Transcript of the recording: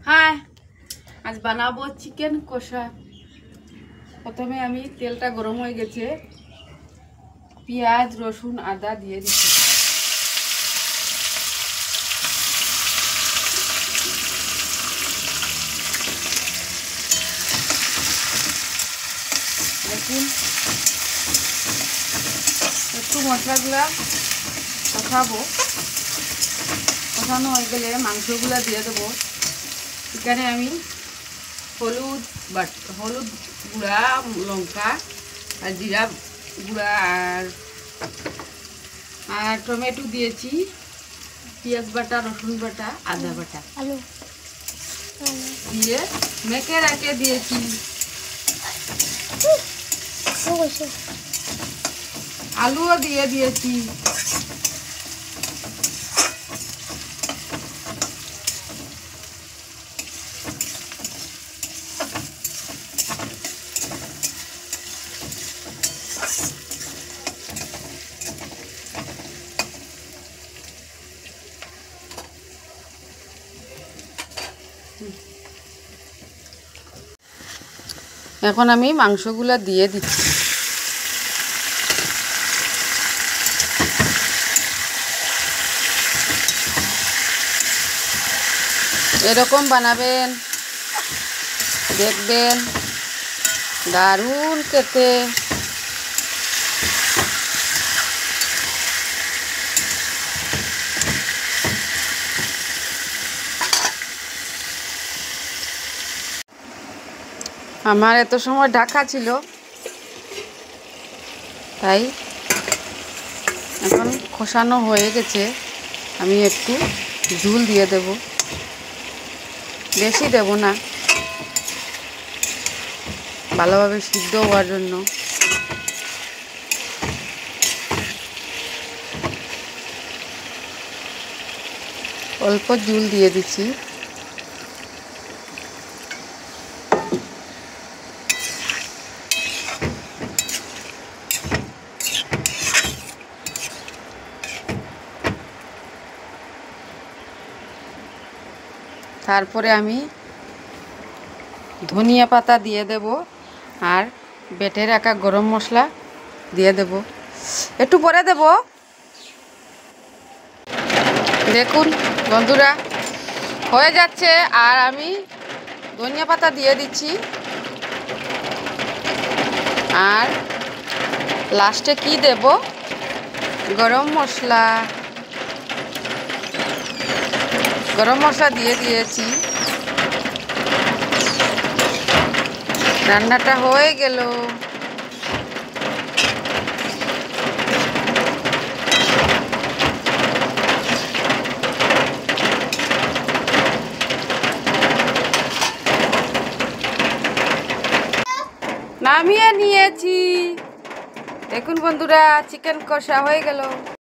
High, আজ বানাবো chicken কষা। প্রথমে আমি তেলটা গরম হয়ে গেছে, পেঁয়াজ রসুন আদা দিয়ে দিচ্ছি। দেখুন, একটু মশলাগুলা কষাবো। কষানো হয়ে গেলে মাংসগুলা দিয়ে দেবো। এখানে আমি হলুদ গুঁড়া, লঙ্কা আর জিরা গুঁড়া আর টমেটো দিয়েছি, পেঁয়াজ বাটা, রসুন বাটা, আদা বাটা দিয়ে মেখে রেখে দিয়েছি। আলুও দিয়ে দিয়েছি। এখন আমি মাংসগুলা দিয়ে দিচ্ছি। এরকম বানাবেন, দেখবেন দারুণ খেতে। আমার এত সময় ঢাকা ছিল, তাই এখন কষানো হয়ে গেছে। আমি একটু ঝোল দিয়ে দেব, বেশি দেব না, ভালোভাবে সিদ্ধ হওয়ার জন্য। অল্প ঝোল দিয়ে দিচ্ছি। তারপরে আমি ধনিয়া পাতা দিয়ে দেব আর বেটে রাখা গরম মশলা দিয়ে দেব। একটু পরে দেব। দেখুন বন্ধুরা, হয়ে যাচ্ছে। আর আমি ধনিয়া পাতা দিয়ে দিচ্ছি। আর লাস্টে কি দেব? গরম মশলা দিয়ে দিয়েছি। রান্নাটা হয়ে গেল। নামিয়ে নিয়েছি। দেখুন বন্ধুরা, চিকেন কষা হয়ে গেল।